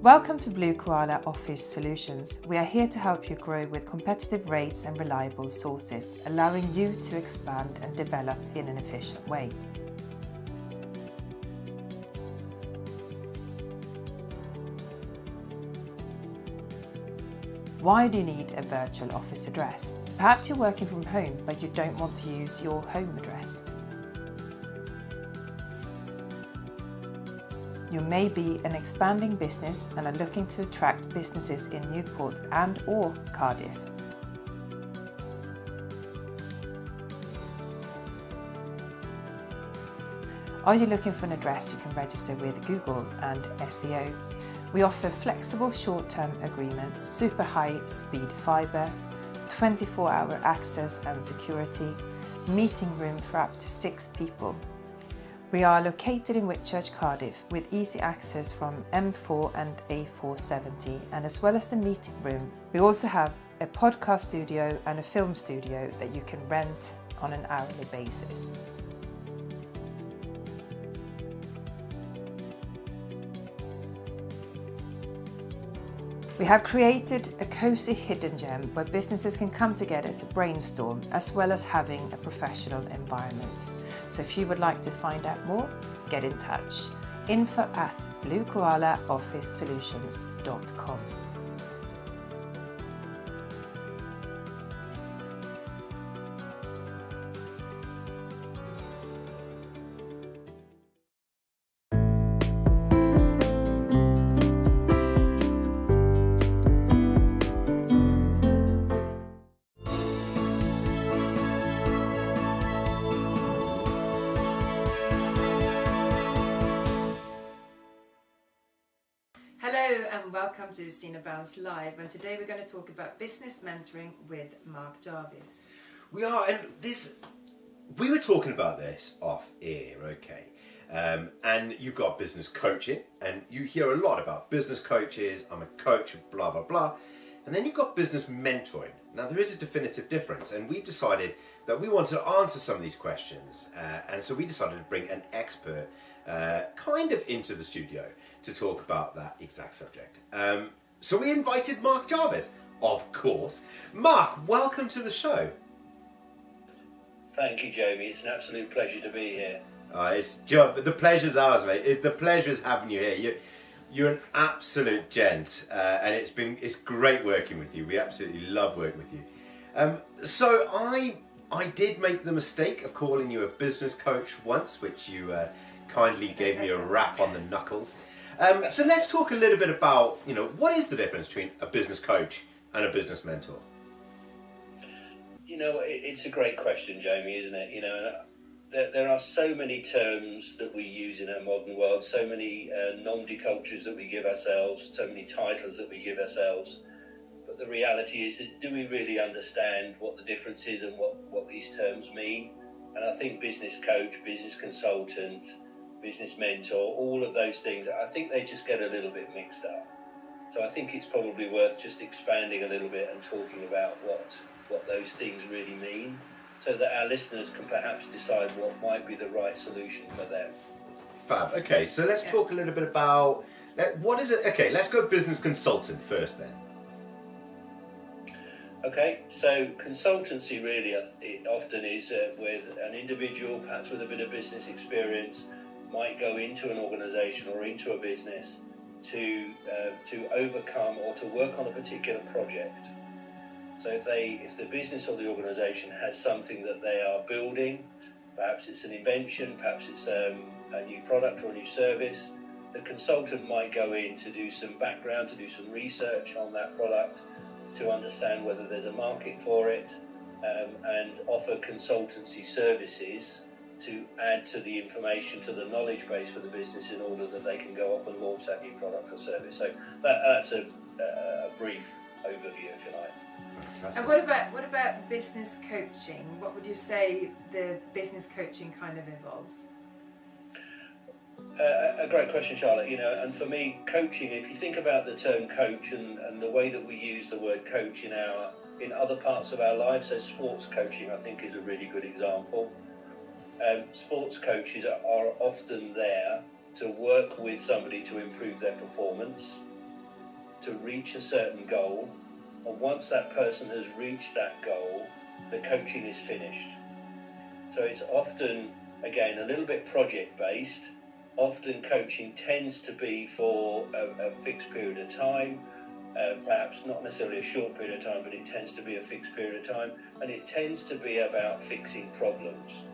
Welcome to Blue Koala Office Solutions. We are here to help you grow with competitive rates and reliable sources, allowing you to expand and develop in an efficient way. Why do you need a virtual office address? Perhaps you're working from home, but you don't want to use your home address. You may be an expanding business and are looking to attract businesses in Newport and/or Cardiff. Are you looking for an address you can register with Google and SEO? We offer flexible short-term agreements, super high-speed fibre, 24-hour access and security, meeting room for up to 6 people. We are located in Whitchurch, Cardiff, with easy access from M4 and A470, and as well as the meeting room, we also have a podcast studio and a film studio that you can rent on an hourly basis. We have created a cozy hidden gem where businesses can come together to brainstorm, as well as having a professional environment. So if you would like to find out more, get in touch. info@bluekoalaofficesolutions.com. Hello and welcome to Cinebounce Live, and today we're going to talk about business mentoring with Mark Jarvis. We are, and we were talking about this off air, okay? And you've got business coaching, and you hear a lot about business coaches, I'm a coach, blah, blah, blah. And then you've got business mentoring. Now there is a definitive difference, and we've decided that we wanted to answer some of these questions. And so we decided to bring an expert kind of into the studio to talk about that exact subject. So we invited Mark Jarvis, of course. Mark, welcome to the show. Thank you, Jamie. It's an absolute pleasure to be here. The pleasure's ours, mate. The pleasure's having you here. You're an absolute gent, and it's great working with you. We absolutely love working with you. So I did make the mistake of calling you a business coach once, which you kindly gave me a rap on the knuckles. So let's talk a little bit about, what is the difference between a business coach and a business mentor? It's a great question, Jamie, isn't it? There are so many terms that we use in our modern world, so many nom de cultures that we give ourselves, so many titles that we give ourselves. But the reality is, do we really understand what the difference is and what these terms mean? And I think business coach, business consultant, business mentor, all of those things, I think they just get a little bit mixed up. So I think it's probably worth just expanding a little bit and talking about what those things really mean, so that our listeners can perhaps decide what might be the right solution for them. Fab. Okay, so let's talk a little bit about, what is it? Okay, let's go business consultant first then. Okay, so consultancy really it often is with an individual, perhaps with a bit of business experience, might go into an organisation or into a business to overcome or to work on a particular project. So if the business or the organisation has something that they are building, perhaps it's an invention, perhaps it's a new product or a new service, the consultant might go in to do some background, to do some research on that product, to understand whether there's a market for it, and offer consultancy services to add to the information, to the knowledge base for the business in order that they can go off and launch that new product or service. So that's a brief overview, if you like. Fantastic. And what about business coaching? What would you say the business coaching kind of involves? A great question, Charlotte. And for me, coaching, if you think about the term coach and the way that we use the word coach in other parts of our lives, so sports coaching, I think, is a really good example. Sports coaches are often there to work with somebody to improve their performance. to reach a certain goal, and once that person has reached that goal, the coaching is finished. So it's often, again, a little bit project based. Often coaching tends to be for a fixed period of time, perhaps not necessarily a short period of time, but it tends to be a fixed period of time, and it tends to be about fixing problems.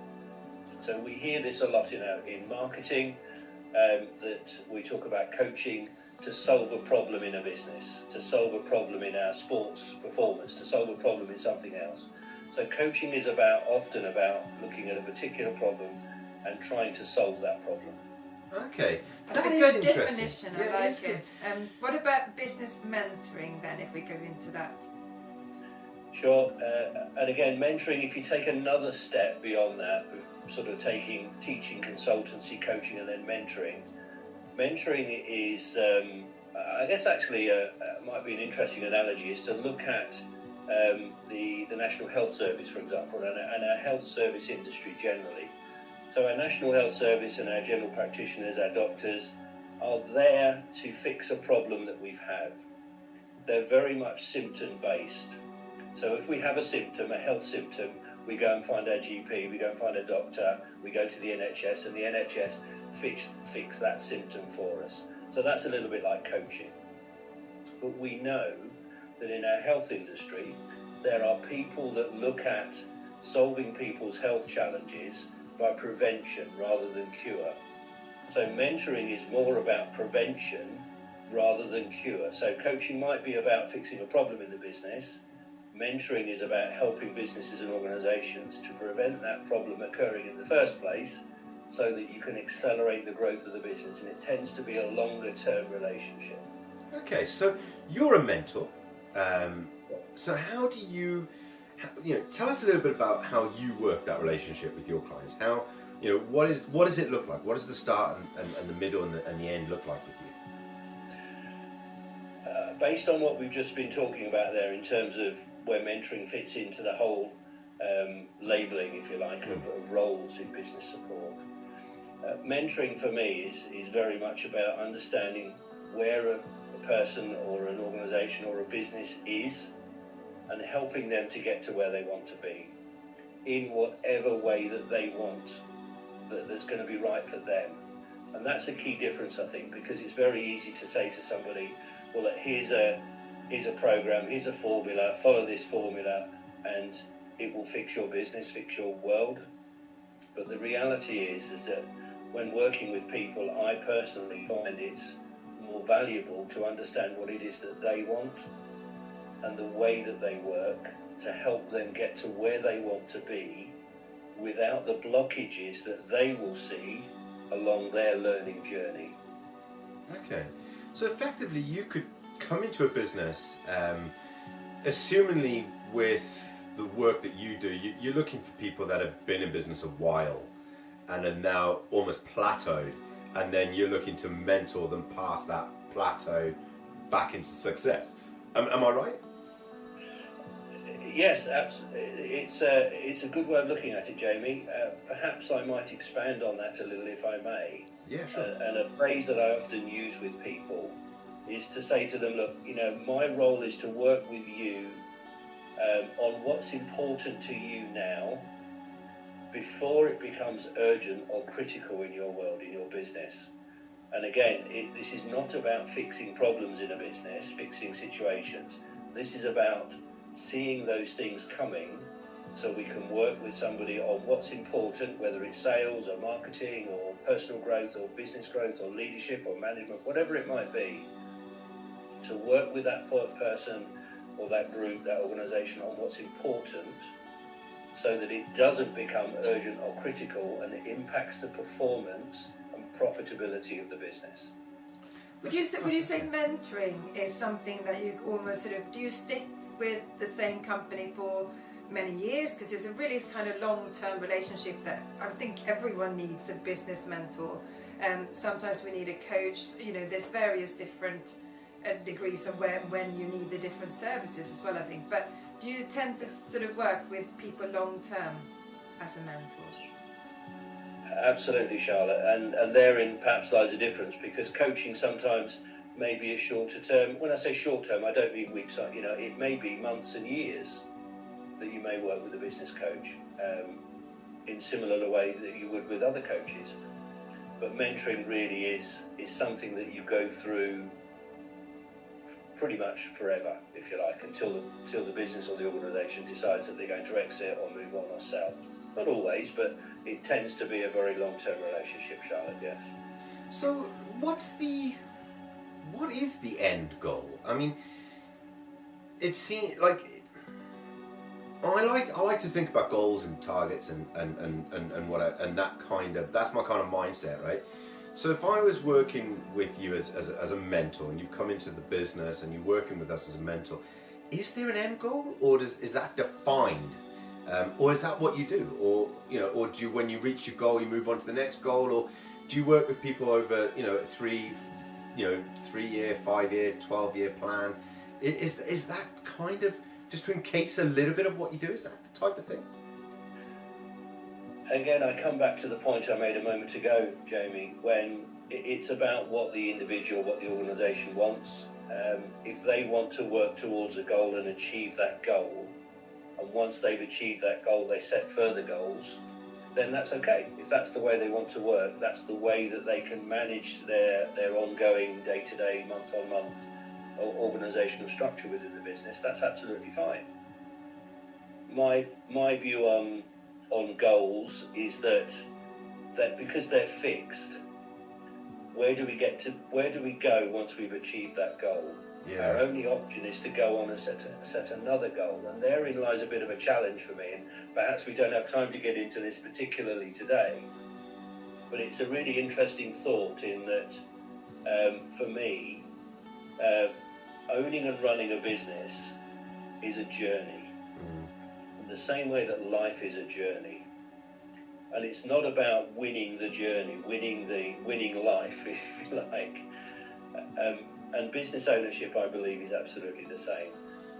So we hear this a lot in marketing, that we talk about coaching to solve a problem in a business, to solve a problem in our sports performance, to solve a problem in something else. So coaching is often about looking at a particular problem and trying to solve that problem. Okay, that's a good definition. I like it. What about business mentoring then, if we go into that? Sure, and again, mentoring, if you take another step beyond that, sort of teaching, consultancy, coaching, and then mentoring. Mentoring is, I guess actually might be an interesting analogy, is to look at the National Health Service, for example, and our health service industry generally. So our National Health Service and our general practitioners, our doctors, are there to fix a problem that we've had. They're very much symptom-based. So if we have a symptom, a health symptom, we go and find our GP, we go and find a doctor, we go to the NHS, and the NHS fix that symptom for us. So that's a little bit like coaching. But we know that in our health industry, there are people that look at solving people's health challenges by prevention rather than cure. So mentoring is more about prevention rather than cure. So coaching might be about fixing a problem in the business. Mentoring is about helping businesses and organisations to prevent that problem occurring in the first place, so that you can accelerate the growth of the business, and it tends to be a longer term relationship. Okay, so you're a mentor. So how do you tell us a little bit about how you work that relationship with your clients? How, what does it look like? What does the start and the middle and the end look like with you? Based on what we've just been talking about there, in terms of where mentoring fits into the whole labelling, if you like, of roles in business support. Mentoring for me is very much about understanding where a person or an organisation or a business is, and helping them to get to where they want to be in whatever way that they want, that's going to be right for them. And that's a key difference, I think, because it's very easy to say to somebody, well, here's a program, here's a formula, follow this formula, and it will fix your business, fix your world. But the reality is that when working with people, I personally find it's more valuable to understand what it is that they want and the way that they work, to help them get to where they want to be without the blockages that they will see along their learning journey. Okay, so effectively you could come into a business, assumingly with the work that you do, you're looking for people that have been in business a while and are now almost plateaued, and then you're looking to mentor them past that plateau back into success. Am I right? Yes, it's a good way of looking at it, Jamie. Perhaps I might expand on that a little, if I may. Yeah, sure. And a phrase that I often use with people is to say to them, look, my role is to work with you on what's important to you now, before it becomes urgent or critical in your world, in your business. And again, this is not about fixing problems in a business, fixing situations. This is about seeing those things coming, so we can work with somebody on what's important, whether it's sales or marketing or personal growth or business growth or leadership or management, whatever it might be, to work with that person or that group, that organisation, on what's important, so that it doesn't become urgent or critical and it impacts the performance and profitability of the business. Would you say mentoring is something that you almost do you stick with the same company for many years? Because it's a really kind of long-term relationship that I think everyone needs a business mentor. Sometimes we need a coach. There's various different degrees of when you need the different services as well, I think. But do you tend to sort of work with people long-term as a mentor? Absolutely, Charlotte, and therein perhaps lies a difference, because coaching sometimes maybe a shorter term. When I say short term, I don't mean weeks. It may be months and years that you may work with a business coach in similar way that you would with other coaches. But mentoring really is something that you go through pretty much forever, if you like, until the business or the organisation decides that they're going to exit or move on or sell. Not always, but it tends to be a very long-term relationship, Charlotte, yes. So what is the end goal? I mean, it seems like I like to think about goals and targets and that's my kind of mindset, right? So if I was working with you as a mentor, and you've come into the business and you're working with us as a mentor, is there an end goal, or is that defined, or is that what you do, or or do you, when you reach your goal, you move on to the next goal, or do you work with people over 3 year, 5 year, 12-year plan? Is that kind of just to encase a little bit of what you do? Is that the type of thing? Again, I come back to the point I made a moment ago, Jamie, when it's about what the individual, what the organisation wants. If they want to work towards a goal and achieve that goal, and once they've achieved that goal, they set further goals, then that's okay. If that's the way they want to work, that's the way that they can manage their ongoing day-to-day, month-on-month organisational structure within the business, that's absolutely fine. My view on goals is that because they're fixed, where do we go once we've achieved that goal? Yeah. Our only option is to go on and set another goal, and therein lies a bit of a challenge for me, and perhaps we don't have time to get into this particularly today, but it's a really interesting thought in that for me, owning and running a business is a journey. In the same way that life is a journey. And it's not about winning the journey, winning life, if you like. And business ownership, I believe, is absolutely the same.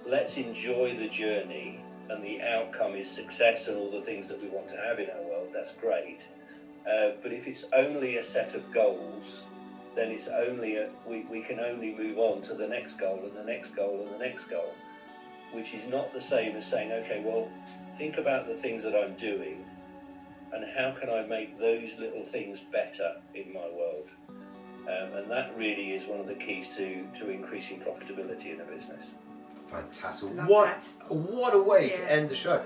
Let's enjoy the journey, and the outcome is success and all the things that we want to have in our world. That's great. But if it's only a set of goals, then it's we can only move on to the next goal and the next goal and the next goal, which is not the same as saying, okay, well, think about the things that I'm doing and how can I make those little things better in my world. And that really is one of the keys to increasing profitability in a business. Fantastic. Love What a way to end the show.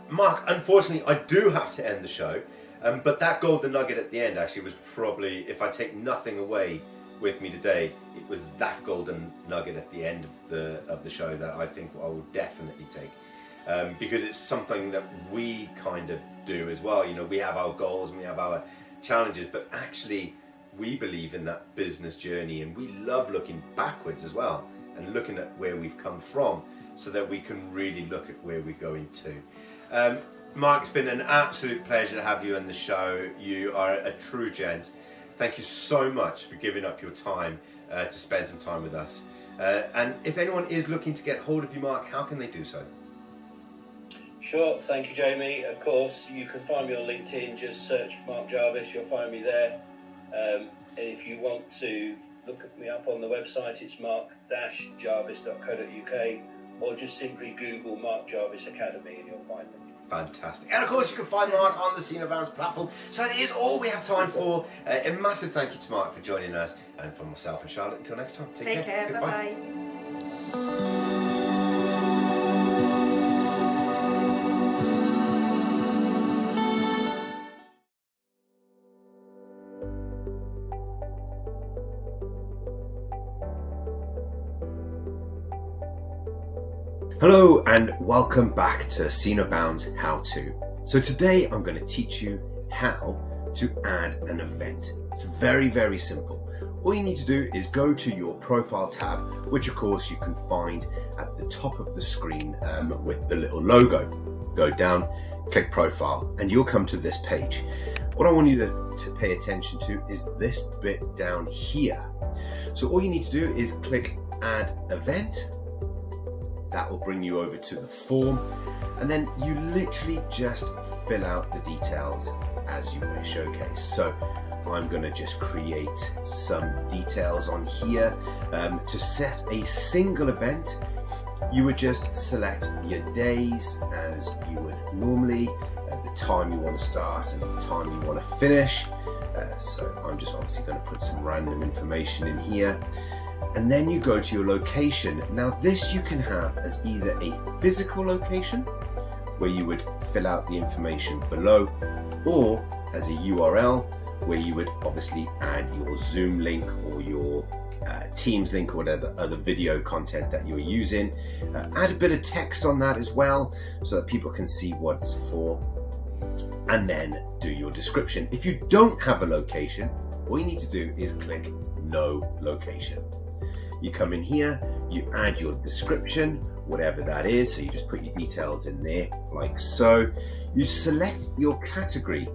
Mark, unfortunately, I do have to end the show. But that golden nugget at the end actually was probably, if I take nothing away with me today, it was that golden nugget at the end of the show that I think I will definitely take, because it's something that we kind of do as well. We have our goals and we have our challenges, but actually we believe in that business journey, and we love looking backwards as well and looking at where we've come from, so that we can really look at where we're going to. Mark, it's been an absolute pleasure to have you on the show. You are a true gent. Thank you so much for giving up your time to spend some time with us. And if anyone is looking to get hold of you, Mark, how can they do so? Sure, thank you, Jamie. Of course, you can find me on LinkedIn. Just search Mark Jarvis, you'll find me there. And if you want to look me up on the website, it's mark-jarvis.co.uk, or just simply Google Mark Jarvis Academy and you'll find me. Fantastic. And of course you can find Mark on the Sinobounce platform. So that is all we have time for. A massive thank you to Mark for joining us, and from myself and Charlotte, until next time, take care. Bye-bye. Hello and welcome back to Sinobounce How To. So today I'm going to teach you how to add an event. It's very, very simple. All you need to do is go to your profile tab, which of course you can find at the top of the screen with the little logo. Go down, click profile, and you'll come to this page. What I want you to pay attention to is this bit down here. So all you need to do is click add event. That will bring you over to the form, and then you literally just fill out the details as you wish. Okay, so I'm going to just create some details on here. To set a single event, you would just select your days as you would normally, the time you want to start and the time you want to finish. So I'm just obviously going to put some random information in here. And then you go to your location. Now this you can have as either a physical location where you would fill out the information below, or as a URL where you would obviously add your Zoom link or your Teams link or whatever other video content that you're using. Add a bit of text on that as well so that people can see what it's for, and then do your description. If you don't have a location, all you need to do is click no location. You come in here, you add your description, whatever that is, so you just put your details in there like so. You select your category.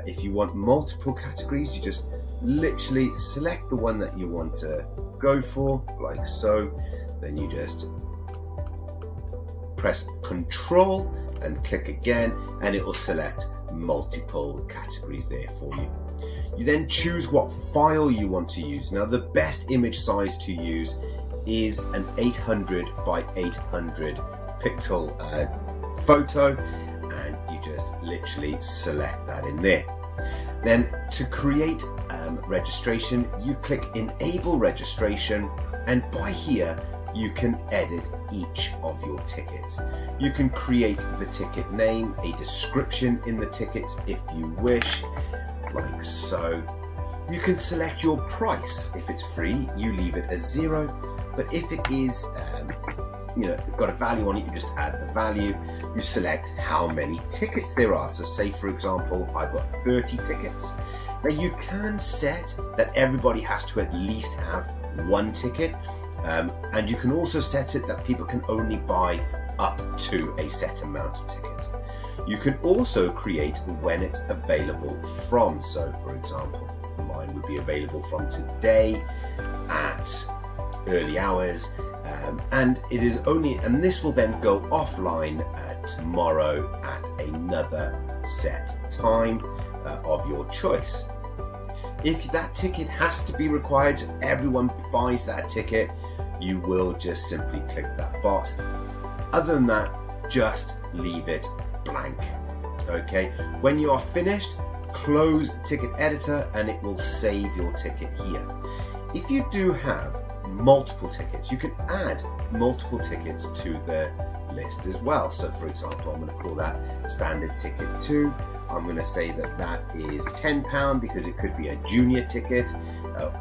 If you want multiple categories, you just literally select the one that you want to go for like so. Then you just press Control and click again, and it will select multiple categories there for you. You then choose what file you want to use. Now the best image size to use is an 800 by 800 pixel photo, and you just literally select that in there. Then to create registration, you click Enable Registration, and by here you can edit each of your tickets. You can create the ticket name, a description in the tickets if you wish, like so. You can select your price. If it's free, you leave it as 0, but if it is got a value on it, you just add the value. You select how many tickets there are. So say for example I've got 30 tickets. Now you can set that everybody has to at least have 1 ticket, and you can also set it that people can only buy up to a set amount of tickets. You can also create when it's available from. So for example, mine would be available from today at early hours, and it is only, and this will then go offline tomorrow at another set time of your choice. If that ticket has to be required, so everyone buys that ticket, you will just simply click that box. Other than that, just leave it blank. Okay, when you are finished, close Ticket Editor and it will save your ticket here. If you do have multiple tickets, you can add multiple tickets to the list as well. So for example, I'm going to call that standard ticket 2. I'm going to say that that is £10 because it could be a junior ticket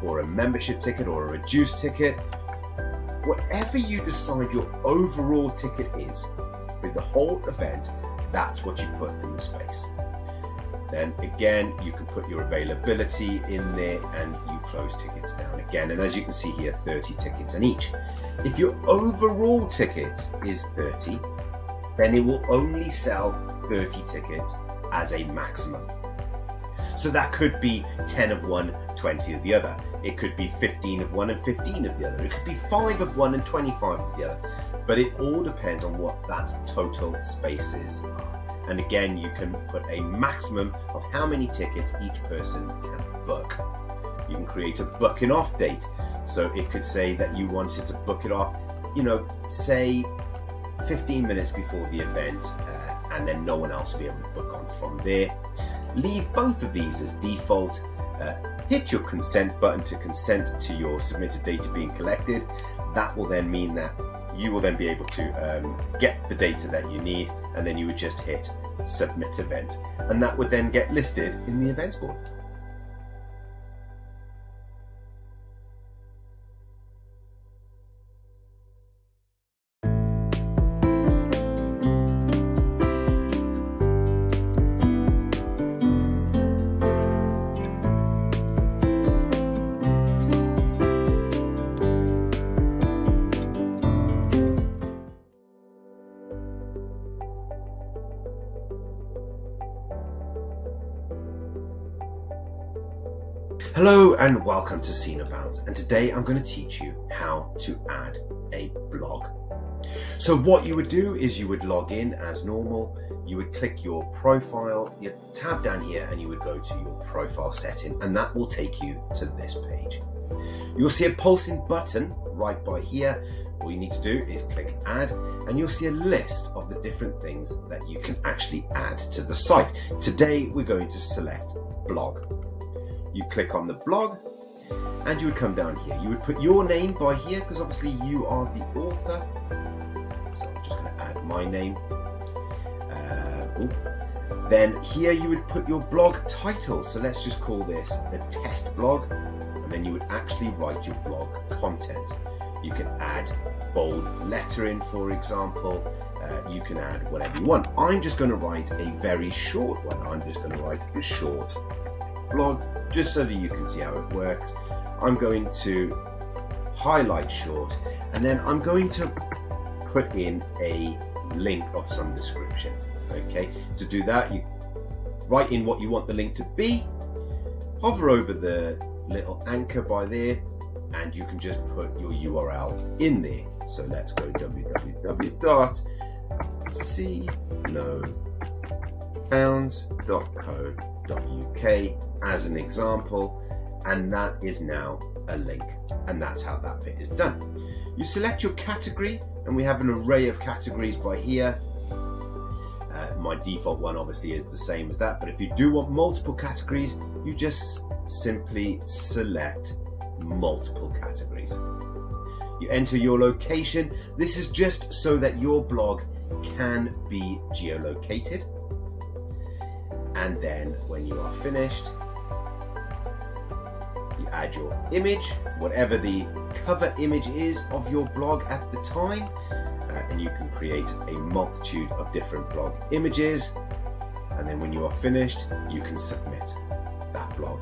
or a membership ticket or a reduced ticket. Whatever you decide your overall ticket is for the whole event, that's what you put in the space. Then again, you can put your availability in there and you close tickets down again. And as you can see here, 30 tickets in each. If your overall ticket is 30, then it will only sell 30 tickets as a maximum. So that could be 10 of one, 20 of the other. It could be 15 of one and 15 of the other. It could be 5 of one and 25 of the other. But it all depends on what that total space is. And again, you can put a maximum of how many tickets each person can book. You can create a booking off date. So it could say that you wanted to book it off, say 15 minutes before the event, and then no one else will be able to book on from there. Leave both of these as default. Hit your consent button to consent to your submitted data being collected. That will then mean that you will then be able to get the data that you need, and then you would just hit submit event, and that would then get listed in the events board. Hello and welcome to Scene Abounds, and today I'm going to teach you how to add a blog. So what you would do is you would log in as normal. You would click your profile, you tab down here, and you would go to your profile setting, and that will take you to this page. You'll see a pulsing button right by here. All you need to do is click add, and you'll see a list of the different things that you can actually add to the site. Today we're going to select blog. You click on the blog and you would come down here. You would put your name by here because obviously you are the author. So I'm just going to add my name. Then here you would put your blog title. So let's just call this a test blog, and then you would actually write your blog content. You can add bold lettering, for example. You can add whatever you want. I'm just going to write a very short one. I'm just going to write a short blog just so that you can see how it works. I'm going to highlight short, and then I'm going to put in a link of some description. Okay, to do that, you write in what you want the link to be, hover over the little anchor by there, and you can just put your URL in there. So let's go www.ssupport.co.uk as an example, and that is now a link, and that's how that bit is done. You select your category, and we have an array of categories by here. My default one obviously is the same as that, but if you do want multiple categories, you just simply select multiple categories. You enter your location. This is just so that your blog can be geolocated. And then when you are finished, you add your image, whatever the cover image is of your blog at the time. And you can create a multitude of different blog images, and then when you are finished you can submit that blog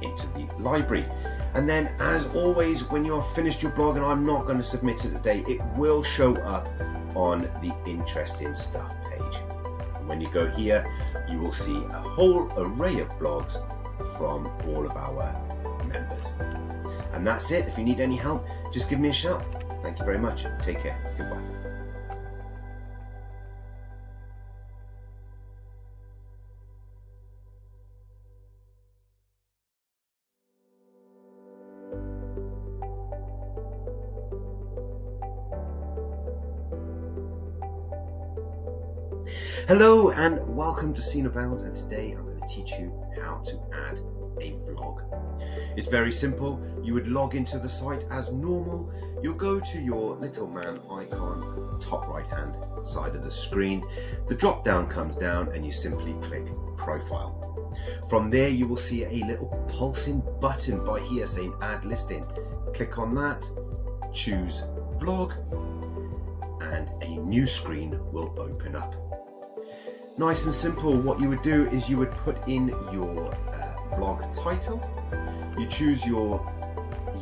into the library. And then, as always, when you have finished your blog, and I'm not going to submit it today, it will show up on the interesting stuff page. And when you go here, you will see a whole array of blogs from all of our members. And that's it. If you need any help, just give me a shout. Thank you very much. Take care. Goodbye. Hello and welcome to Ssupport, and today I'm going to teach you how to add a vlog. It's very simple. You would log into the site as normal. You'll go to your little man icon, top right hand side of the screen. The drop down comes down and you simply click profile. From there you will see a little pulsing button by here saying add listing. Click on that, choose vlog, and a new screen will open up. Nice and simple. What you would do is you would put in your blog title. You choose your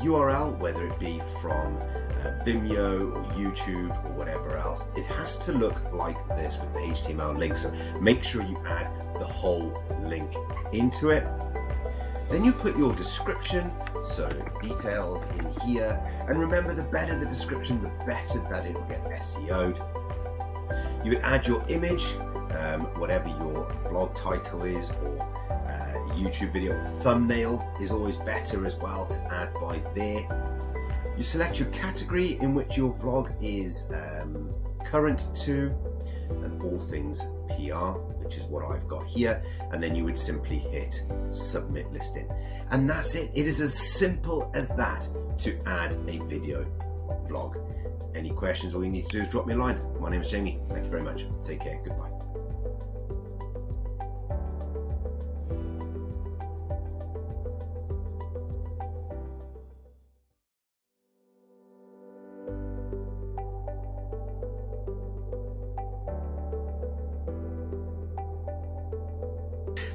URL, whether it be from Vimeo or YouTube or whatever else. It has to look like this with the HTML link, so make sure you add the whole link into it. Then you put your description, so details in here, and remember, the better the description, the better that it will get SEO'd. You would add your image, whatever your blog title is, or YouTube video thumbnail is always better as well to add by there. You select your category in which your vlog is current to, and all things PR, which is what I've got here, and then you would simply hit submit listing, and that's it. It is as simple as that to add a video vlog. Any questions, all you need to do is drop me a line. My name is Jamie. Thank you very much. Take care. Goodbye.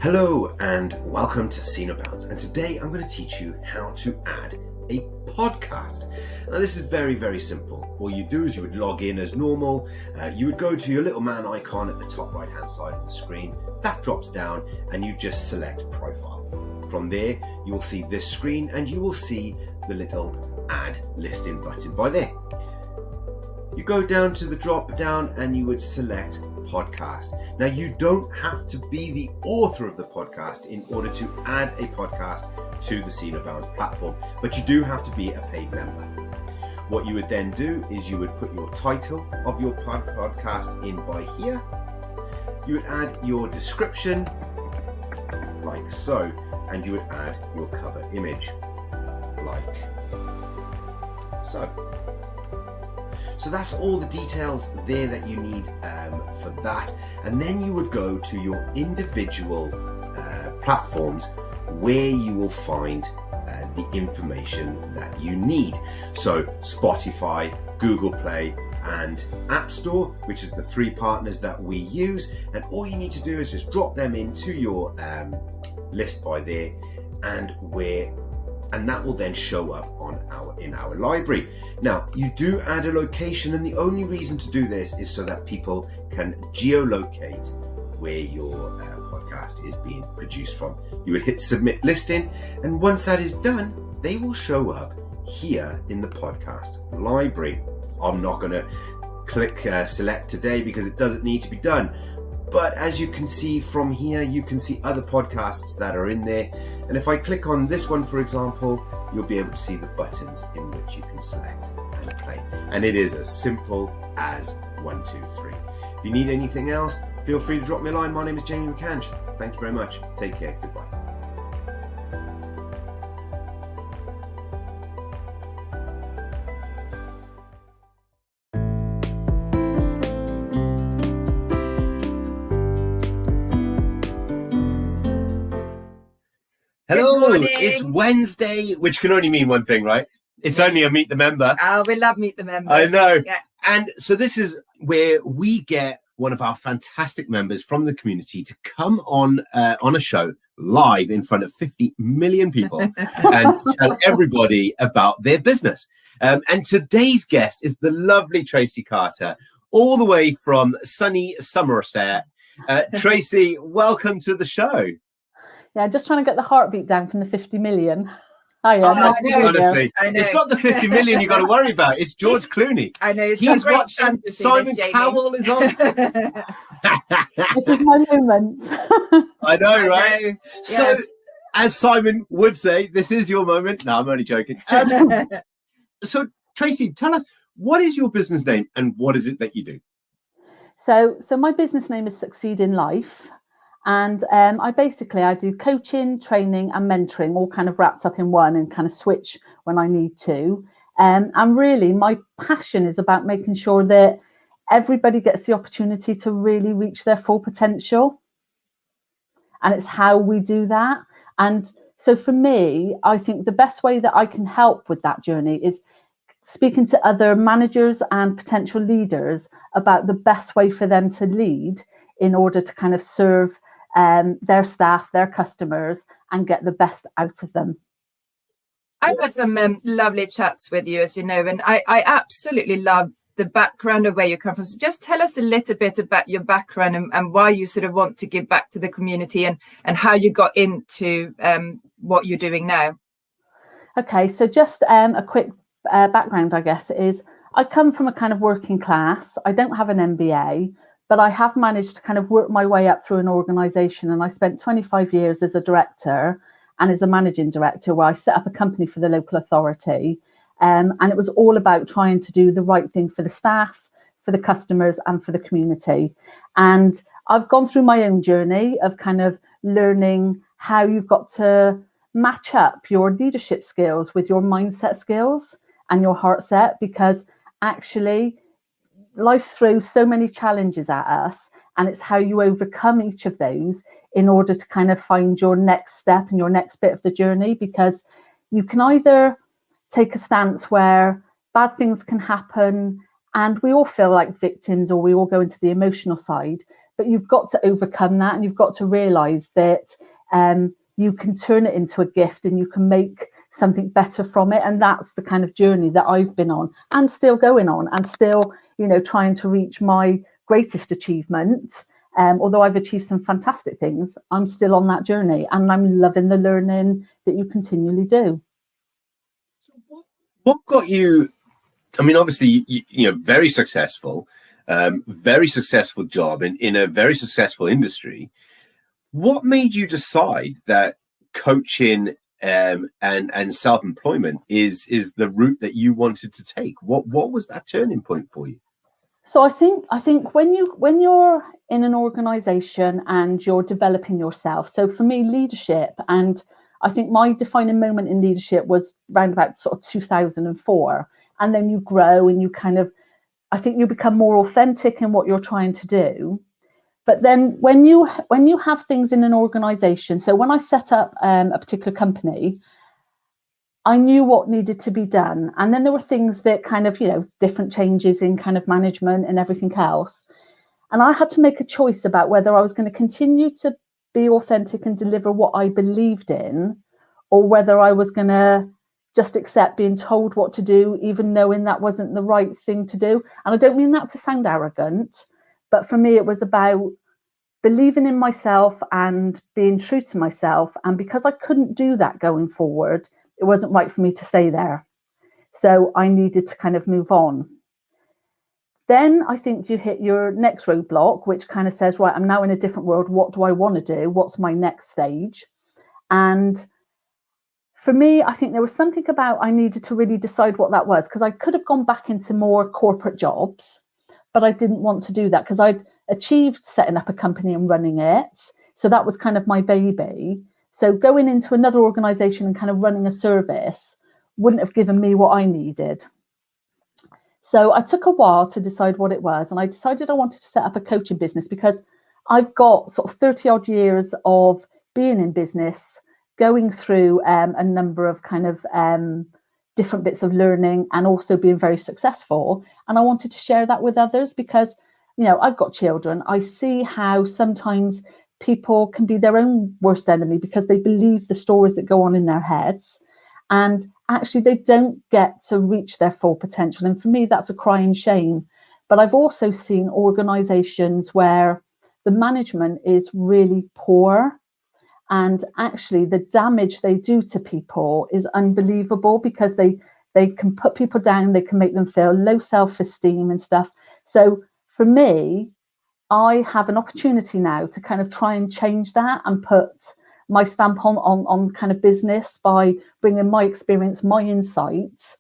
Hello and welcome to Ssupport, and today I'm going to teach you how to add a podcast. Now this is very, very simple. All you do is you would log in as normal. You would go to your little man icon at the top right hand side of the screen. That drops down and you just select profile. From there you'll see this screen and you will see the little add listing button by there. you go down to the drop down and you would select podcast. Now, you don't have to be the author of the podcast in order to add a podcast to the See No Bounds platform, but you do have to be a paid member. What you would then do is you would put your title of your podcast in by here. You would add your description, like so, and you would add your cover image, like so. So that's all the details there that you need for that. And then you would go to your individual platforms where you will find the information that you need. So Spotify, Google Play, and App Store, which is the 3 partners that we use. And all you need to do is just drop them into your list by there, and that will then show up on in our library. Now, you do add a location, and the only reason to do this is so that people can geolocate where your podcast is being produced from. You would hit submit listing, and once that is done, they will show up here in the podcast library. I'm not going to click select today because it doesn't need to be done. But as you can see from here, you can see other podcasts that are in there. And if I click on this one, for example, you'll be able to see the buttons in which you can select and play. And it is as simple as 1, 2, 3. If you need anything else, feel free to drop me a line. My name is Jamie and Charlott. Thank you very much. Take care. Goodbye. Hello, it's Wednesday, which can only mean one thing, right? It's only a Meet the Member. Oh, we love Meet the Members. I know. Yeah. And so this is where we get one of our fantastic members from the community to come on a show live in front of 50 million people and tell everybody about their business. And today's guest is the lovely Tracy Carter, all the way from sunny Somerset. Tracy, welcome to the show. Yeah, just trying to get the heartbeat down from the 50 million. Honestly, I know. It's not the 50 million you got to worry about. It's George Clooney. I know. He's watching. Simon Cowell is on. This is my moment. I know, right? know. So, Yes. as Simon would say, this is your moment. No, I'm only joking. So, Tracy, tell us, what is your business name and what is it that you do? So my business name is Succeed in Life. And I do coaching, training and mentoring all kind of wrapped up in one, and kind of switch when I need to. And really my passion is about making sure that everybody gets the opportunity to really reach their full potential. And it's how we do that. And so for me, I think the best way that I can help with that journey is speaking to other managers and potential leaders about the best way for them to lead in order to kind of serve their staff, their customers, and get the best out of them. I've had some lovely chats with you, as you know, and I absolutely love the background of where you come from. So just tell us a little bit about your background and why you sort of want to give back to the community, and how you got into what you're doing now. Okay, so just a quick background, I guess, is I come from a kind of working class. I don't have an MBA, but I have managed to kind of work my way up through an organisation, and I spent 25 years as a director and as a managing director, where I set up a company for the local authority. And it was all about trying to do the right thing for the staff, for the customers and for the community. And I've gone through my own journey of kind of learning how you've got to match up your leadership skills with your mindset skills and your heart set, because actually life throws so many challenges at us, and it's how you overcome each of those in order to kind of find your next step and your next bit of the journey. Because you can either take a stance where bad things can happen and we all feel like victims, or we all go into the emotional side, but you've got to overcome that, and you've got to realize that you can turn it into a gift and you can make something better from it. And that's the kind of journey that I've been on and still going on, and still, you know, trying to reach my greatest achievement. Although I've achieved some fantastic things, I'm still on that journey, and I'm loving the learning that you continually do. What got you I mean, obviously, very successful job in a very successful industry. What made you decide that coaching and self-employment is the route that you wanted to take? What was that turning point for you? So I think when you're in an organization and you're developing yourself, so for me, leadership, and I think my defining moment in leadership was around about sort of 2004. And then you grow and you I think you become more authentic in what you're trying to do. But then when you have things in an organization, so when I set up a particular company, I knew what needed to be done. And then there were things that different changes in kind of management and everything else. And I had to make a choice about whether I was going to continue to be authentic and deliver what I believed in, or whether I was going to just accept being told what to do, even knowing that wasn't the right thing to do. And I don't mean that to sound arrogant, but for me, it was about believing in myself and being true to myself. And because I couldn't do that going forward, it wasn't right for me to stay there. So I needed to kind of move on. Then I think you hit your next roadblock, which kind of says, right, I'm now in a different world. What do I want to do? What's my next stage? And for me, I think there was something about I needed to really decide what that was, because I could have gone back into more corporate jobs, but I didn't want to do that because I'd achieved setting up a company and running it. So that was kind of my baby. So going into another organization and kind of running a service wouldn't have given me what I needed. So I took a while to decide what it was. And I decided I wanted to set up a coaching business because I've got sort of 30 odd years of being in business, going through a number of kind of different bits of learning and also being very successful. And I wanted to share that with others because, I've got children. I see how sometimes people can be their own worst enemy because they believe the stories that go on in their heads. And actually, they don't get to reach their full potential. And for me, that's a crying shame. But I've also seen organizations where the management is really poor. And actually, the damage they do to people is unbelievable because they can put people down. They can make them feel low self-esteem and stuff. So for me, I have an opportunity now to kind of try and change that and put my stamp on kind of business by bringing my experience, my insights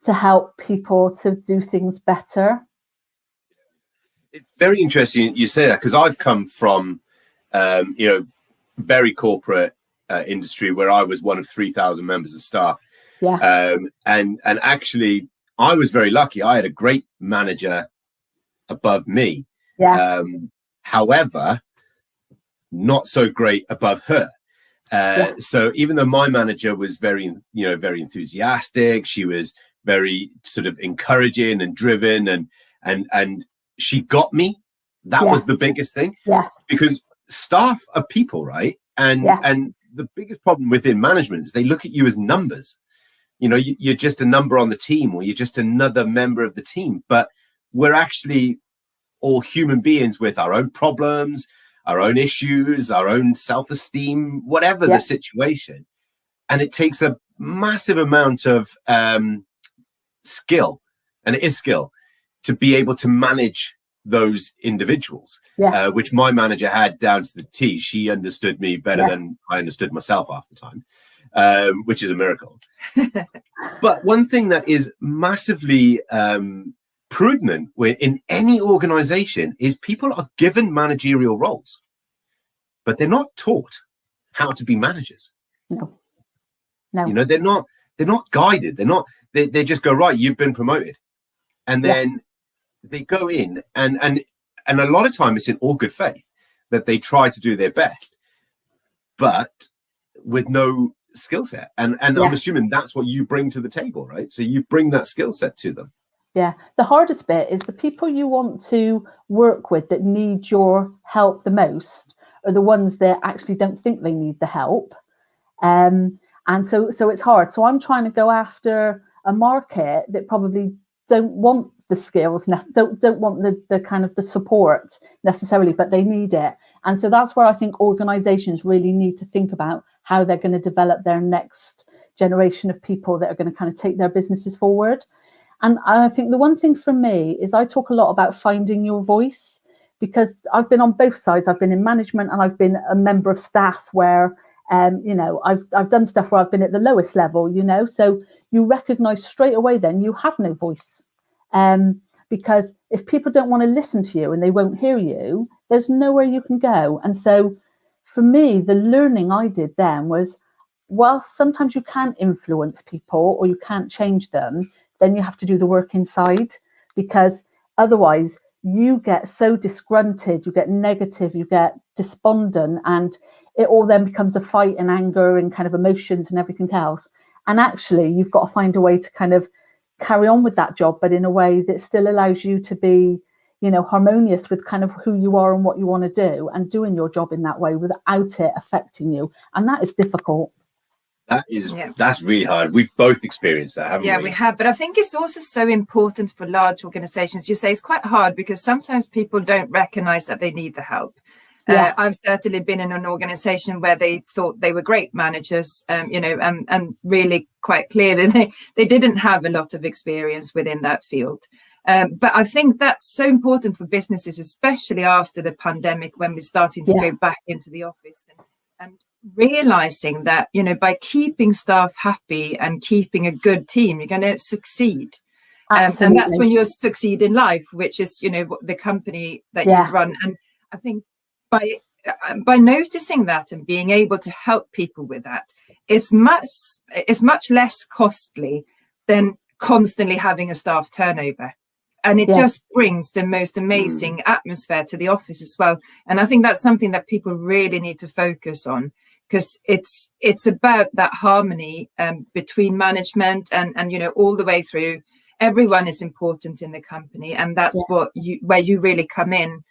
to help people to do things better. It's very interesting you say that because I've come from, very corporate industry where I was one of 3,000 members of staff. Yeah. And actually, I was very lucky. I had a great manager above me. Yeah. However, not so great above her. So even though my manager was very enthusiastic, she was very sort of encouraging and driven, and she got me. That was the biggest thing. Yeah. Because staff are people, right? And the biggest problem within management is they look at you as numbers. You're just a number on the team, or you're just another member of the team. But we're actually all human beings with our own problems, our own issues, our own self-esteem, whatever the situation. And it takes a massive amount of skill, and it is skill, to be able to manage those individuals, which my manager had down to the T. She understood me better than I understood myself half the time, which is a miracle. But one thing that is massively prudent in any organization is people are given managerial roles, but they're not taught how to be managers. No. They're not guided. They just go, right, you've been promoted. And then they go in and a lot of time it's in all good faith that they try to do their best, but with no skill set. And I'm assuming that's what you bring to the table, right? So you bring that skill set to them. Yeah. The hardest bit is the people you want to work with that need your help the most are the ones that actually don't think they need the help. And so it's hard. So I'm trying to go after a market that probably don't want the skills, don't want the kind of the support necessarily, but they need it. And so that's where I think organizations really need to think about how they're going to develop their next generation of people that are going to kind of take their businesses forward. And I think the one thing for me is I talk a lot about finding your voice, because I've been on both sides. I've been in management and I've been a member of staff where, I've done stuff where I've been at the lowest level, so you recognize straight away then you have no voice. Because if people don't want to listen to you and they won't hear you, there's nowhere you can go. And so for me, the learning I did then was, while sometimes you can't influence people or you can't change them, then you have to do the work inside, because otherwise you get so disgruntled, you get negative, you get despondent, and it all then becomes a fight and anger and kind of emotions and everything else. And actually, you've got to find a way to kind of carry on with that job, but in a way that still allows you to be, harmonious with kind of who you are and what you want to do, and doing your job in that way without it affecting you. And that is difficult. That's really hard. We've both experienced that, haven't we? Yeah, we have. But I think it's also so important for large organizations. You say it's quite hard because sometimes people don't recognize that they need the help. Yeah. I've certainly been in an organization where they thought they were great managers, and really quite clear that they didn't have a lot of experience within that field. But I think that's so important for businesses, especially after the pandemic, when we're starting to go back into the office and realizing that, by keeping staff happy and keeping a good team, you're going to succeed. And that's when you succeed in life, which is, the company that you run. And I think by noticing that and being able to help people with that, it's much less costly than constantly having a staff turnover. And it just brings the most amazing atmosphere to the office as well. And I think that's something that people really need to focus on, because it's about that harmony between management and all the way through. Everyone is important in the company, and that's where you really come in.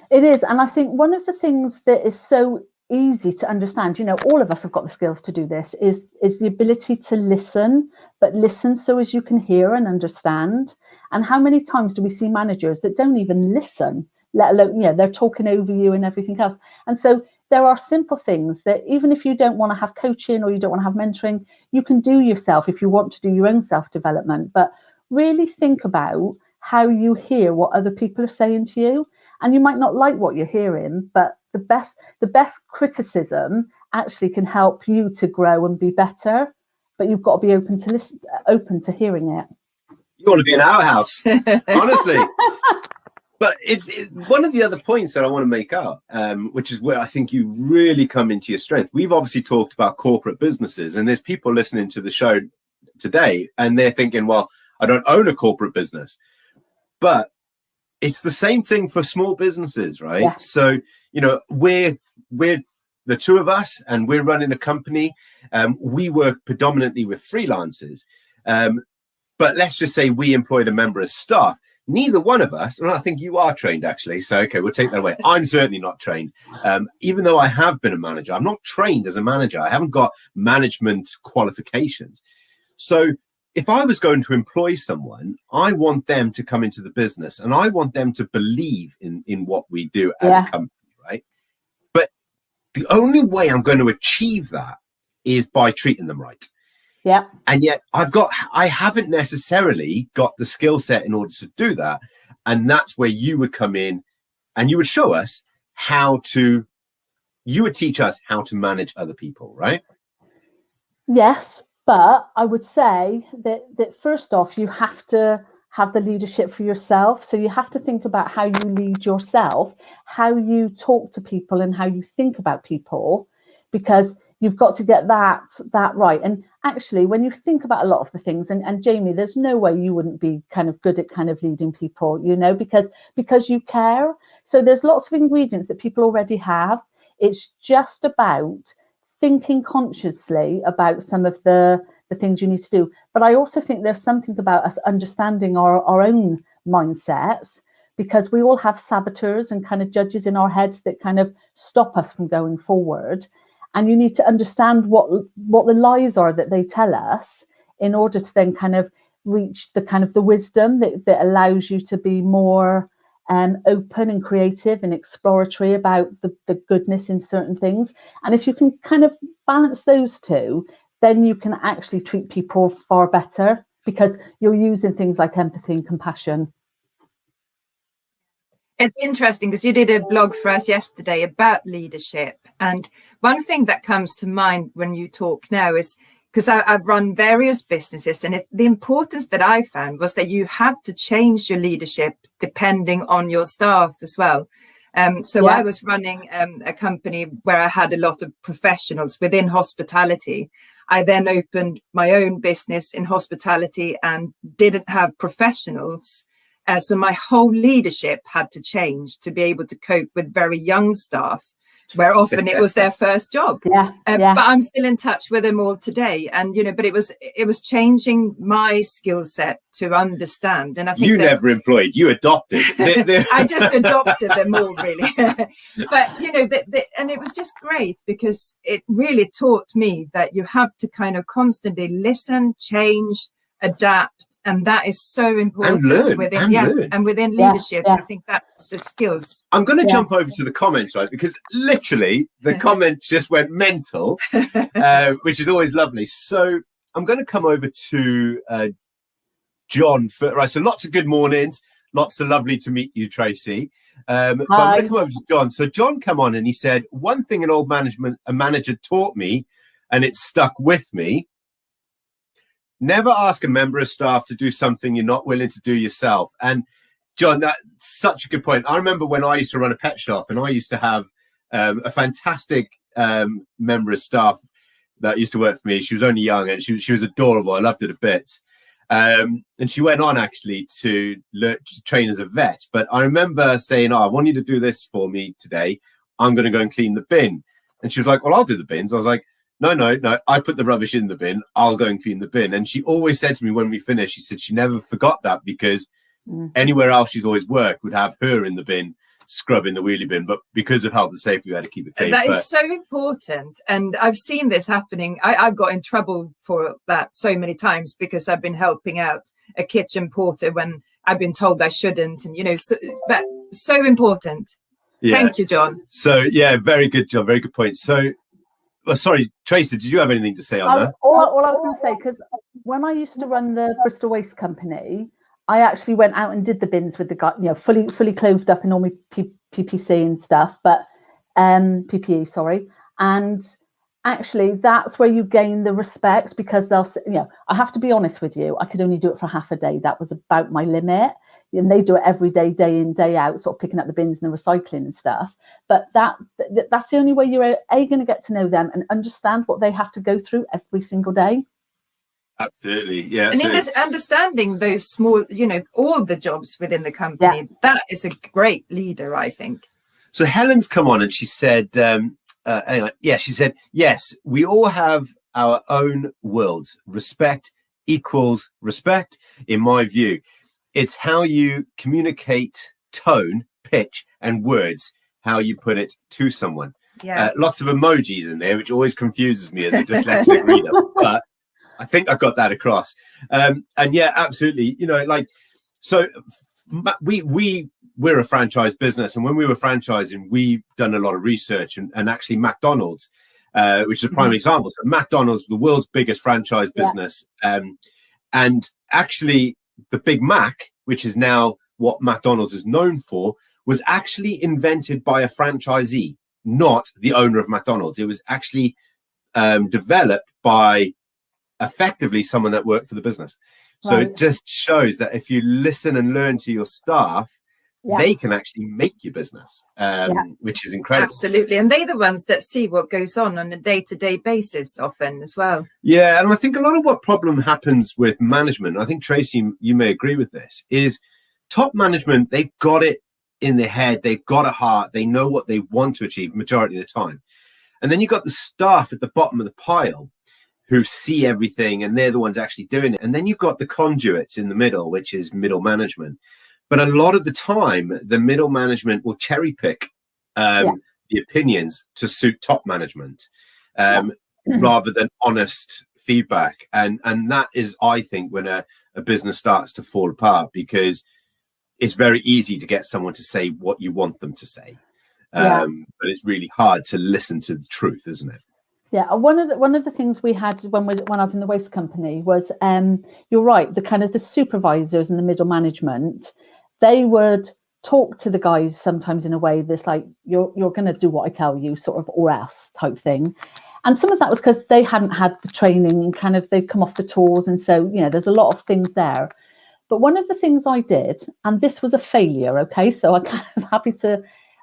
It is. And I think one of the things that is so easy to understand, all of us have got the skills to do this, is the ability to listen, but listen so as you can hear and understand. And how many times do we see managers that don't even listen, let alone, they're talking over you and everything else. And so there are simple things that, even if you don't want to have coaching or you don't want to have mentoring, you can do yourself if you want to do your own self-development. But really think about how you hear what other people are saying to you. And you might not like what you're hearing, but the best criticism actually can help you to grow and be better. But you've got to be open to hearing it. You want to be in our house, honestly. But it's one of the other points that I want to make out, which is where I think you really come into your strength. We've obviously talked about corporate businesses, and there's people listening to the show today, and they're thinking, well, I don't own a corporate business. But it's the same thing for small businesses, right? Yeah. So, we're the two of us, and we're running a company. We work predominantly with freelancers. But let's just say we employed a member of staff. Neither one of us, and I think you are trained actually, so okay, we'll take that away. I'm certainly not trained. Even though I have been a manager, I'm not trained as a manager. I haven't got management qualifications. So if I was going to employ someone, I want them to come into the business, and I want them to believe in what we do as a company, right? But the only way I'm going to achieve that is by treating them right. Yeah. And yet I haven't necessarily got the skill set in order to do that. And that's where you would come in, and you would show us you would teach us how to manage other people, right? Yes. But I would say that first off, you have to have the leadership for yourself. So you have to think about how you lead yourself, how you talk to people, and how you think about people, because you've got to get that right. And actually, when you think about a lot of the things, and Jamie, there's no way you wouldn't be kind of good at kind of leading people, because you care. So there's lots of ingredients that people already have. It's just about thinking consciously about some of the things you need to do. But I also think there's something about us understanding our own mindsets, because we all have saboteurs and kind of judges in our heads that kind of stop us from going forward. And you need to understand what the lies are that they tell us, in order to then kind of reach the kind of the wisdom that allows you to be more open and creative and exploratory about the goodness in certain things. And if you can kind of balance those two, then you can actually treat people far better, because you're using things like empathy and compassion. It's interesting because you did a blog for us yesterday about leadership. And one thing that comes to mind when you talk now is, because I've run various businesses, and the importance that I found was that you have to change your leadership depending on your staff as well. So I was running a company where I had a lot of professionals within hospitality. I then opened my own business in hospitality and didn't have professionals. So my whole leadership had to change to be able to cope with very young staff, where often it was their first job. But I'm still in touch with them all today. And, but it was changing my skill set to understand. And I think you never employed, you adopted. I just adopted them all, really. But, and it was just great because it really taught me that you have to kind of constantly listen, change, adapt. And that is so important within leadership. I think that's the skills. I'm going to jump over to the comments, right? Because literally the comments just went mental, which is always lovely. So I'm going to come over to John. Right, so lots of good mornings. Lots of lovely to meet you, Tracy. But I'm going to come over to John. So John come on and he said, one thing a manager taught me, and it stuck with me: never ask a member of staff to do something you're not willing to do yourself. And John, that's such a good point. I remember when I used to run a pet shop, and I used to have a fantastic member of staff that used to work for me. She was only young and she was adorable. I loved it a bit. And she went on actually to train as a vet. But I remember saying, I want you to do this for me today. I'm going to go and clean the bin. And she was like, well, I'll do the bins. I was like, no, I put the rubbish in the bin. I'll go and clean the bin. And she always said to me when we finished, she said she never forgot that, because anywhere else she's always worked would have her in the bin, scrubbing the wheelie bin. But because of health and safety, we had to keep it clean. That is so important. And I've seen this happening. I've got in trouble for that so many times because I've been helping out a kitchen porter when I've been told I shouldn't. And, but so important. Yeah. Thank you, John. So, very good, John. Very good point. So, sorry, Tracy, did you have anything to say on that? All I was going to say, because when I used to run the Bristol Waste Company, I actually went out and did the bins with the guy, fully clothed up in all my PPC and stuff, but PPE, sorry. And actually, that's where you gain the respect, because they'll, I have to be honest with you, I could only do it for half a day. That was about my limit. And they do it every day, day in, day out, sort of picking up the bins and the recycling and stuff. But that's the only way you're going to get to know them and understand what they have to go through every single day. Absolutely, yeah. And in understanding those small, all the jobs within the company, that is a great leader, I think. So Helen's come on and she said, she said, yes, we all have our own worlds. Respect equals respect, in my view. It's how you communicate, tone, pitch, and words, how you put it to someone. Yeah. Lots of emojis in there, which always confuses me as a dyslexic reader. But I think I got that across. And yeah, absolutely. So we're a franchise business. And when we were franchising, we've done a lot of research, and actually McDonald's, which is a prime example. So McDonald's, the world's biggest franchise business. And actually, the Big Mac, which is now what McDonald's is known for, was actually invented by a franchisee, not the owner of McDonald's. It was actually developed by effectively someone that worked for the business. So it just shows that if you listen and learn to your staff, they can actually make your business, which is incredible. Absolutely. And they're the ones that see what goes on a day-to-day basis often as well. Yeah. And I think a lot of what problem happens with management, I think, Tracy, you may agree with this, is top management, they've got it in their head. They've got a heart. They know what they want to achieve majority of the time. And then you've got the staff at the bottom of the pile who see everything, and they're the ones actually doing it. And then you've got the conduits in the middle, which is middle management. But a lot of the time, the middle management will cherry pick the opinions to suit top management rather than honest feedback. And that is, I think, when a business starts to fall apart, because it's very easy to get someone to say what you want them to say. But it's really hard to listen to the truth, isn't it? Yeah, one of the things we had when I was in the waste company was, you're right, the kind of the supervisors and the middle management, they would talk to the guys sometimes in a way that's like, you're going to do what I tell you, sort of, or else type thing. And some of that was because they hadn't had the training and kind of they'd come off the tours, and so there's a lot of things there. But one of the things I did, and this was a failure, okay, so I'm kind of happy to,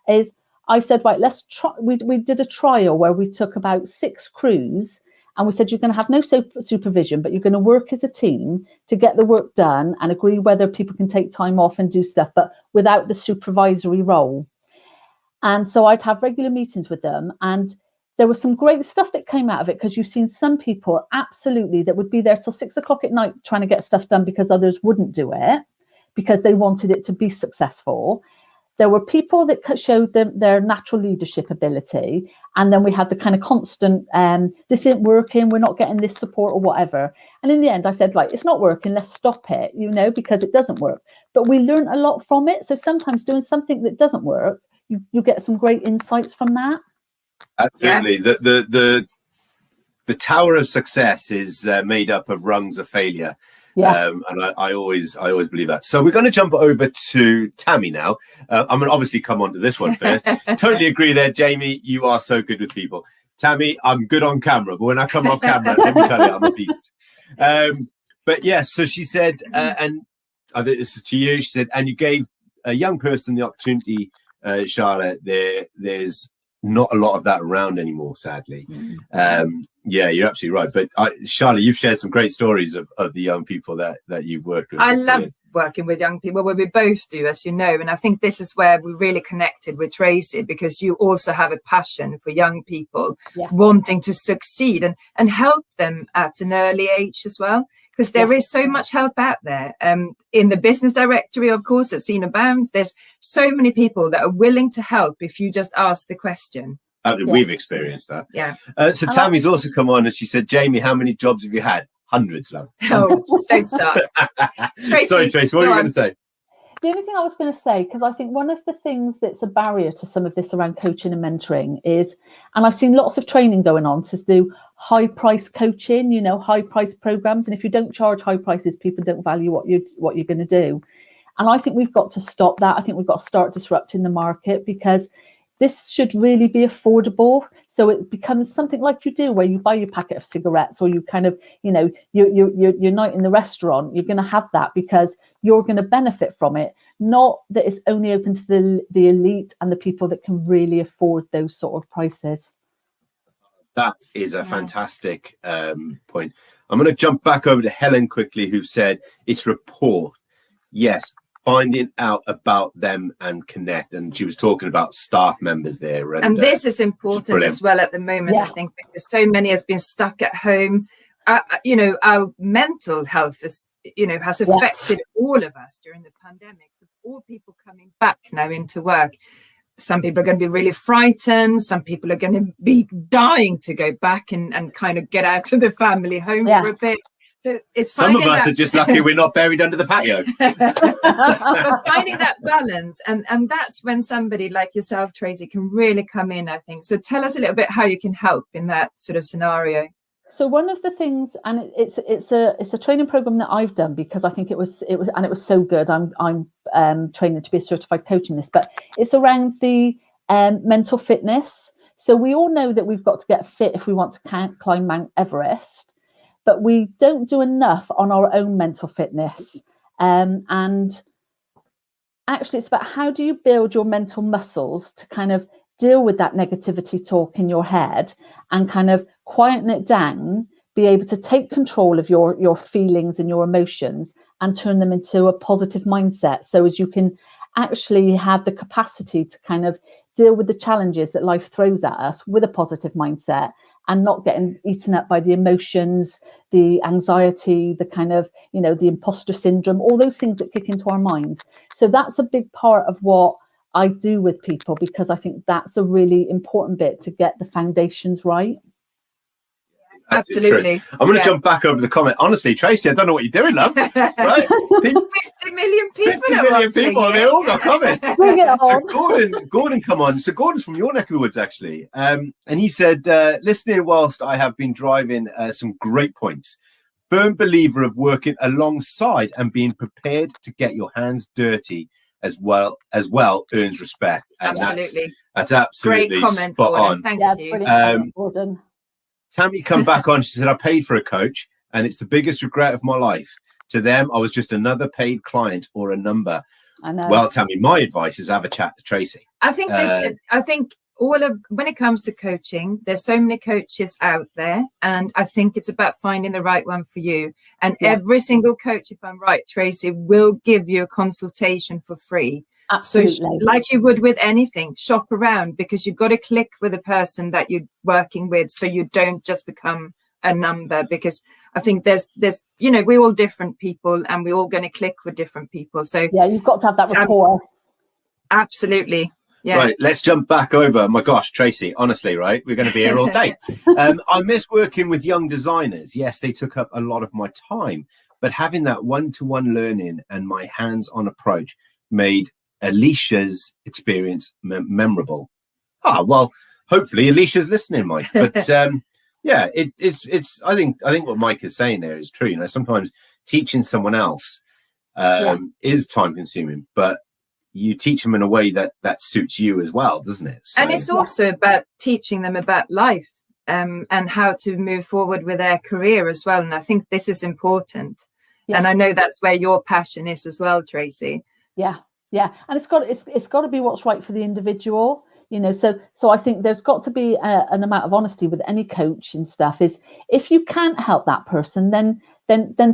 is I said, right, let's try. We did a trial where we took about 6 crews, and we said, you're going to have no supervision, but you're going to work as a team to get the work done and agree whether people can take time off and do stuff, but without the supervisory role. And so I'd have regular meetings with them, and there was some great stuff that came out of it, because you've seen some people absolutely that would be there till 6 o'clock at night trying to get stuff done because others wouldn't do it because they wanted it to be successful. There were people that showed them their natural leadership ability. And then we had the kind of constant, this isn't working, we're not getting this support or whatever. And in the end, I said, right, it's not working, let's stop it, because it doesn't work. But we learned a lot from it. So sometimes doing something that doesn't work, you get some great insights from that. Absolutely. Yeah. The tower of success is made up of rungs of failure. Yeah. And I always believe that. So we're going to jump over to Tammy now. I'm going to obviously come on to this one first. Totally agree there, Jamie. You are so good with people. Tammy, I'm good on camera, but when I come off camera, let me tell you, I'm a beast. But yes, so she said, and I think this is to you. She said, and you gave a young person the opportunity, Charlotte. There's not a lot of that around anymore, sadly. Yeah, you're absolutely right. But Charlotte, you've shared some great stories of the young people that you've worked with. I love working with young people. Well, we both do, as you know. And I think this is where we really connected with Tracy, because you also have a passion for young people, wanting to succeed and help them at an early age as well. Because there is so much help out there. In the business directory, of course, at Senior Bounds, there's so many people that are willing to help if you just ask the question. We've experienced that. Yeah. So Tammy's also come on and she said, Jamie, how many jobs have you had? Hundreds, love. Oh, don't start. Tracy, sorry, Tracy, what are you going to say? The only thing I was going to say, because I think one of the things that's a barrier to some of this around coaching and mentoring is, and I've seen lots of training going on to do high price coaching, high price programs. And if you don't charge high prices, people don't value what you're going to do. And I think we've got to stop that. I think we've got to start disrupting the market, because this should really be affordable. So it becomes something like you do, where you buy your packet of cigarettes, or you kind of, your night in the restaurant, you're going to have that because you're going to benefit from it. Not that it's only open to the elite and the people that can really afford those sort of prices. That is a fantastic point. I'm going to jump back over to Helen quickly, who said it's rapport. Yes. Finding out about them and connect, and she was talking about staff members there, and this is important as well at the moment. I think, because so many has been stuck at home. Our mental health has affected all of us during the pandemic. So all people coming back now into work, some people are going to be really frightened. Some people are going to be dying to go back and kind of get out of the family home for a bit. So it's some of us are just lucky we're not buried under the patio. But finding that balance, and that's when somebody like yourself, Tracy, can really come in, I think. So tell us a little bit how you can help in that sort of scenario. So one of the things, and it's a training program that I've done, because I think it was so good. I'm training to be a certified coach in this, but it's around the mental fitness. So we all know that we've got to get fit if we want to climb Mount Everest. But we don't do enough on our own mental fitness. And actually, it's about how do you build your mental muscles to kind of deal with that negativity talk in your head and kind of quieten it down, be able to take control of your feelings and your emotions and turn them into a positive mindset. So as you can actually have the capacity to kind of deal with the challenges that life throws at us with a positive mindset, and not getting eaten up by the emotions, the anxiety, the kind of, the imposter syndrome, all those things that kick into our minds. So that's a big part of what I do with people, because I think that's a really important bit to get the foundations right. Absolutely. I'm going to jump back over the comment. Honestly, Tracy, I don't know what you're doing, love. Right? 50 million people. 50 million people, they all got comments. Bring it So on. Gordon, come on. So Gordon's from your neck of the woods, actually. And he said, listening whilst I have been driving, some great points. Firm believer of working alongside and being prepared to get your hands dirty as well earns respect. And Absolutely. That's absolutely great comment, spot Gordon. on. Thank you. Brilliant, Gordon. Tammy come back on. She said, I paid for a coach and it's the biggest regret of my life. To them, I was just another paid client or a number. I know. Well, Tammy, my advice is have a chat to Tracy. I think when it comes to coaching, there's so many coaches out there, and I think it's about finding the right one for you. And every single coach, if I'm right, Tracy, will give you a consultation for free. Absolutely. So like you would with anything, shop around, because you've got to click with the person that you're working with, so you don't just become a number. Because I think there's we're all different people, and we're all going to click with different people. So yeah, you've got to have that rapport. Absolutely. Yeah. Right, let's jump back over. My gosh, Tracy, honestly, right? We're going to be here all day. I miss working with young designers. Yes, they took up a lot of my time, but having that one-to-one learning and my hands-on approach made Alicia's experience memorable. Well, hopefully Alicia's listening, Mike. But yeah, it's. I think what Mike is saying there is true. You know, sometimes teaching someone else is time-consuming, but you teach them in a way that suits you as well, doesn't it? So, and it's also about teaching them about life and how to move forward with their career as well. And I think this is important. Yeah. And I know that's where your passion is as well, Tracy. Yeah. And it's got to be what's right for the individual, you know. So I think there's got to be an amount of honesty with any coach and stuff. Is if you can't help that person, then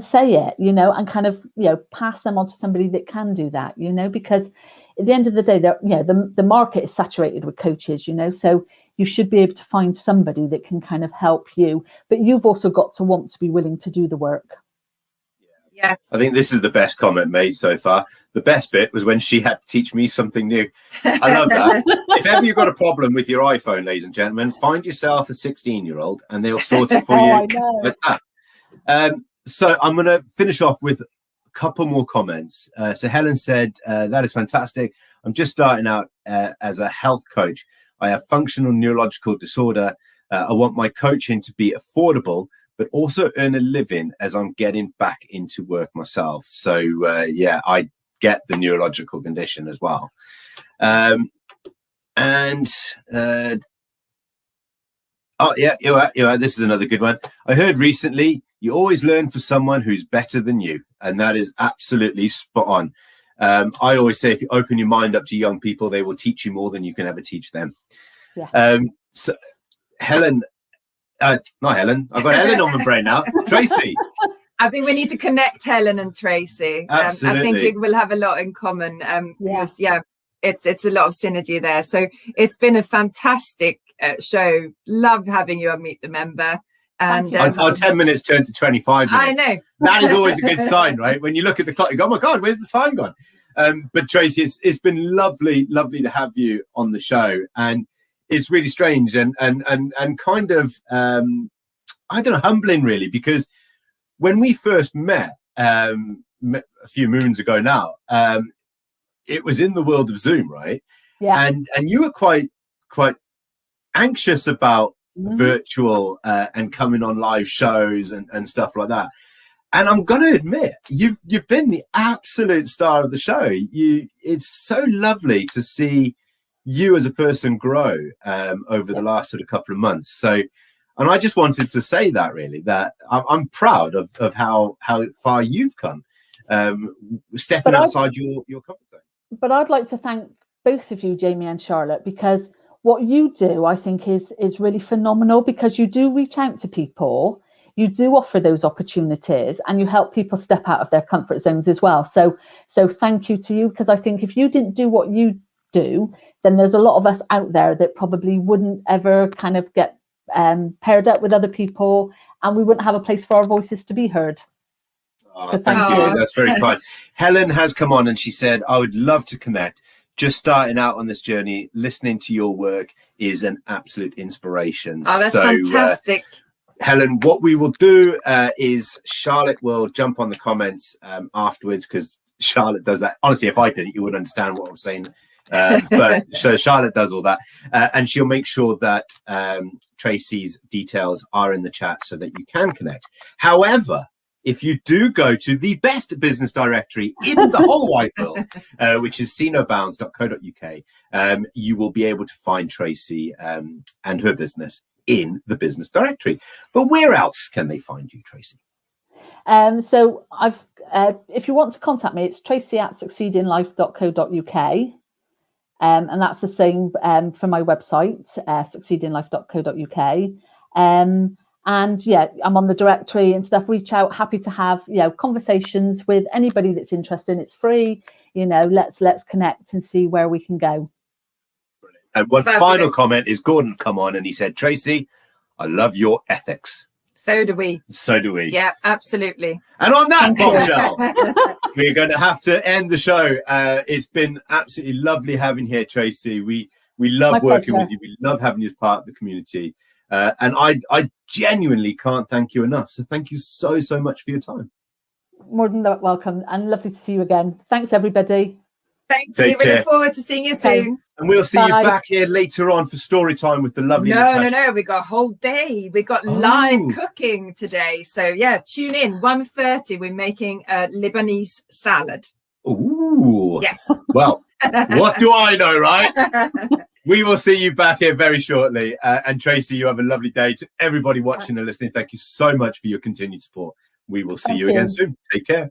say it, you know, and kind of, you know, pass them on to somebody that can do that, you know, because at the end of the day, the market is saturated with coaches, you know, so you should be able to find somebody that can kind of help you, but you've also got to want to be willing to do the work. Yeah, I think this is the best comment made so far. The best bit was when she had to teach me something new. I love that. If ever you've got a problem with your iPhone, ladies and gentlemen, find yourself a 16-year-old and they'll sort it for you like that. So I'm going to finish off with a couple more comments. So Helen said, that is fantastic. I'm just starting out as a health coach. I have functional neurological disorder. I want my coaching to be affordable, but also earn a living as I'm getting back into work myself. So yeah, I get the neurological condition as well. Oh yeah, this is another good one. I heard recently, you always learn for someone who's better than you. And that is absolutely spot on. I always say, if you open your mind up to young people, they will teach you more than you can ever teach them. Yeah. So Helen, not Helen, I've got Helen on my brain now. Tracy. I think we need to connect Helen and Tracy. Absolutely. I think it will have a lot in common. Because, it's a lot of synergy there. So it's been a fantastic show. Love having you on Meet the Member. And our 10 minutes turned to 25 minutes. I know. That is always a good sign, right? When you look at the clock, you go, oh my God, where's the time gone? But Tracy, it's been lovely to have you on the show. And it's really strange and kind of, I don't know, humbling really, because when we first met a few moons ago now, it was in the world of Zoom, right? Yeah. And you were quite anxious about virtual and coming on live shows and stuff like that. And I'm going to admit, you've been the absolute star of the show. It's so lovely to see you as a person grow over the last sort of couple of months. So, and I just wanted to say that really, that I'm proud of how far you've come, stepping outside your comfort zone. But I'd like to thank both of you, Jamie and Charlotte, because what you do, I think, is really phenomenal, because you do reach out to people, you do offer those opportunities, and you help people step out of their comfort zones as well. So thank you to you, because I think if you didn't do what you do, then there's a lot of us out there that probably wouldn't ever kind of get paired up with other people, and we wouldn't have a place for our voices to be heard. So thank you. That's very kind. Helen has come on and she said, I would love to connect. Just starting out on this journey, listening to your work is an absolute inspiration. Oh, that's fantastic. Helen, what we will do is Charlotte will jump on the comments afterwards, because Charlotte does that. Honestly, if I did it, you wouldn't understand what I'm saying. But so Charlotte does all that, and she'll make sure that Tracy's details are in the chat so that you can connect. However, if you do go to the best business directory in the whole wide world, which is seenobounds.co.uk, you will be able to find Tracy and her business in the business directory. But where else can they find you, Tracy? So I've if you want to contact me, it's tracy@succeedinlife.co.uk. And that's the same for my website, succeedinlife.co.uk. And yeah, I'm on the directory and stuff. Reach out, happy to have, you know, conversations with anybody that's interested. It's free, you know, let's connect and see where we can go. And one final comment is Gordon come on and he said, Tracy, I love your ethics. So do we. So do we. Yeah, absolutely. And on that bombshell, we're going to have to end the show. It's been absolutely lovely having you here, Tracy. We love working with you. We love having you as part of the community. And I genuinely can't thank you enough. So thank you so much for your time. More than welcome, and lovely to see you again. Thanks, everybody. Thank you. We look forward to seeing you soon. And we'll see you back here later on for story time with the lovely Natasha. No. We got a whole day. We got live cooking today. So yeah, tune in. 1:30. We're making a Lebanese salad. Ooh. Yes. Well, what do I know, right? We will see you back here very shortly. And Tracy, you have a lovely day. To everybody watching and listening, thank you so much for your continued support. We will see you again soon. Take care.